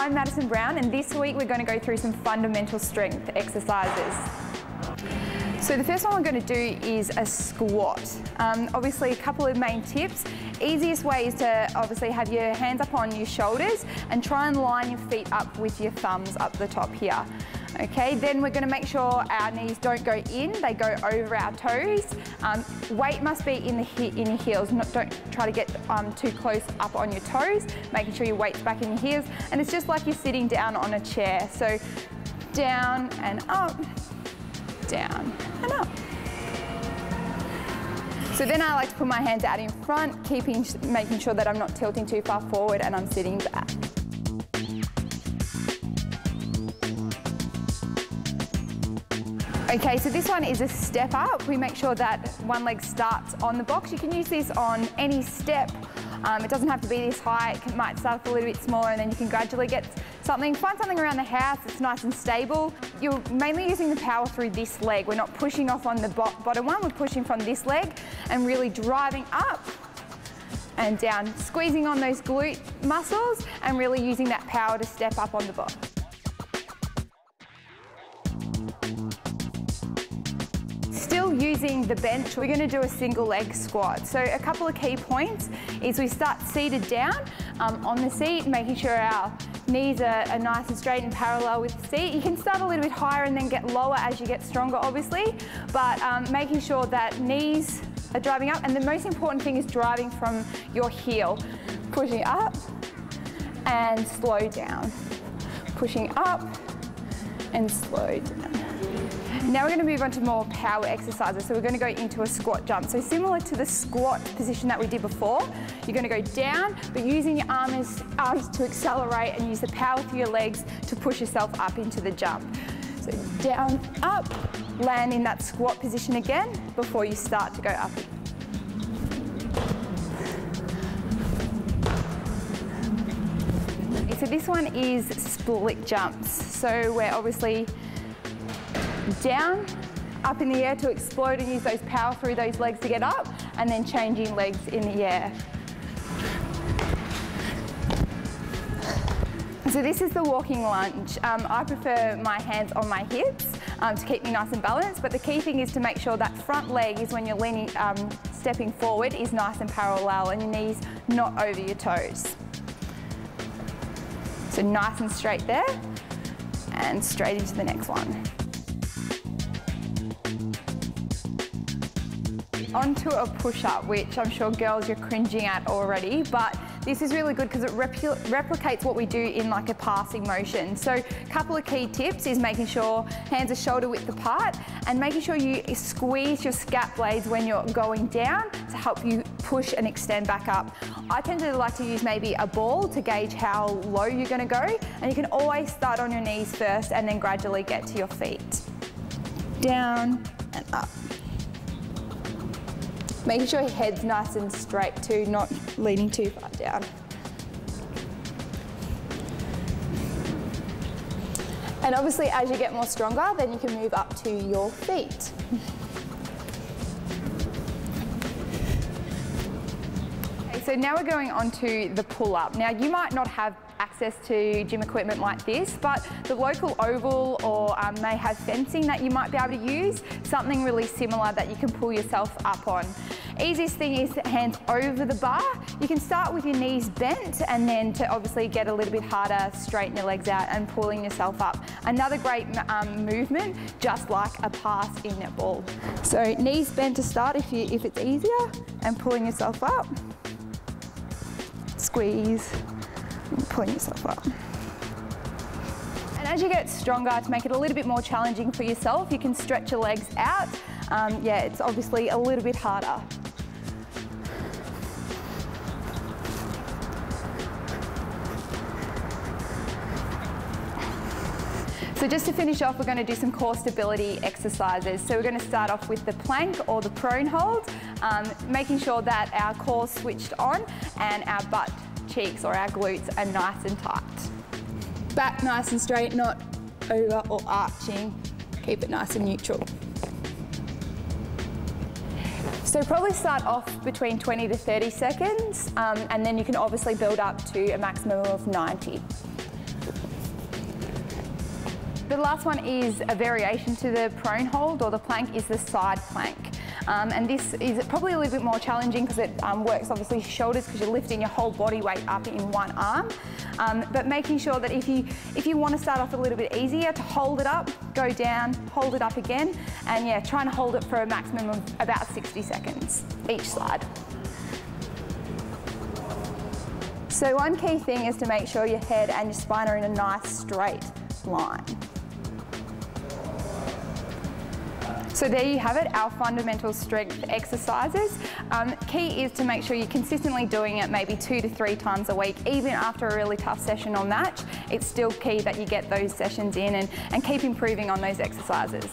I'm Madison Brown, and this week we're going to go through some fundamental strength exercises. So the first one we're going to do is a squat. Obviously a couple of main tips. Easiest way is to obviously have your hands up on your shoulders and try and line your feet up with your thumbs up the top here. Okay, then we're going to make sure our knees don't go in, they go over our toes. Weight must be in your heels. Don't try to get too close up on your toes, making sure your weight's back in your heels. And it's just like you're sitting down on a chair. So down and up, down and up. So then I like to put my hands out in front, making sure that I'm not tilting too far forward and I'm sitting back. Okay, so this one is a step up. We make sure that one leg starts on the box. You can use this on any step. It doesn't have to be this high. It might start off a little bit smaller and then you can gradually get find something around the house that's nice and stable. You're mainly using the power through this leg. We're not pushing off on the bottom one, we're pushing from this leg and really driving up and down, squeezing on those glute muscles and really using that power to step up on the box. Still using the bench, we're going to do a single leg squat. So a couple of key points is we start seated down on the seat, making sure our knees are nice and straight and parallel with the seat. You can start a little bit higher and then get lower as you get stronger, obviously, but making sure that knees are driving up, and the most important thing is driving from your heel. Pushing up and slow down. Pushing up and slow down. Now we're going to move on to more power exercises. So we're going to go into a squat jump. So similar to the squat position that we did before, you're going to go down, but using your arms to accelerate and use the power through your legs to push yourself up into the jump. So down, up, land in that squat position again before you start to go up. So this one is split jumps. So we're obviously down, up in the air to explode and use those power through those legs to get up, and then changing legs in the air. So this is the walking lunge. I prefer my hands on my hips to keep me nice and balanced, but the key thing is to make sure that front leg is when you're leaning, stepping forward is nice and parallel and your knees not over your toes. So nice and straight there, and straight into the next one. Onto a push-up, which I'm sure girls you're cringing at already, but this is really good because it replicates what we do in like a passing motion. So a couple of key tips is making sure hands are shoulder width apart and making sure you squeeze your scap blades when you're going down to help you push and extend back up. I tend to like to use maybe a ball to gauge how low you're going to go, and you can always start on your knees first and then gradually get to your feet. Down and up. Making sure your head's nice and straight too, not leaning too far down. And obviously as you get more stronger, then you can move up to your feet. Okay, so now we're going on to the pull-up. Now you might not have access to gym equipment like this, but the local oval or may have fencing that you might be able to use, something really similar that you can pull yourself up on. Easiest thing is hands over the bar. You can start with your knees bent and then to obviously get a little bit harder, straighten your legs out and pulling yourself up. Another great movement, just like a pass in netball. So knees bent to start if it's easier, and pulling yourself up. Squeeze. Pulling yourself up. And as you get stronger, to make it a little bit more challenging for yourself, you can stretch your legs out. Yeah, it's obviously a little bit harder. So just to finish off, we're going to do some core stability exercises. So we're going to start off with the plank or the prone hold, making sure that our core's switched on and our butt cheeks or our glutes are nice and tight. Back nice and straight, not over or arching. Keep it nice and neutral. So probably start off between 20 to 30 seconds, and then you can obviously build up to a maximum of 90. The last one is a variation to the prone hold or the plank, is the side plank. And this is probably a little bit more challenging because it works obviously shoulders, because you're lifting your whole body weight up in one arm. But making sure that if you want to start off a little bit easier, to hold it up, go down, hold it up again, and yeah, trying to hold it for a maximum of about 60 seconds each side. So one key thing is to make sure your head and your spine are in a nice straight line. So there you have it, our fundamental strength exercises. Key is to make sure you're consistently doing it maybe 2 to 3 times a week. Even after a really tough session or match, it's still key that you get those sessions in and keep improving on those exercises.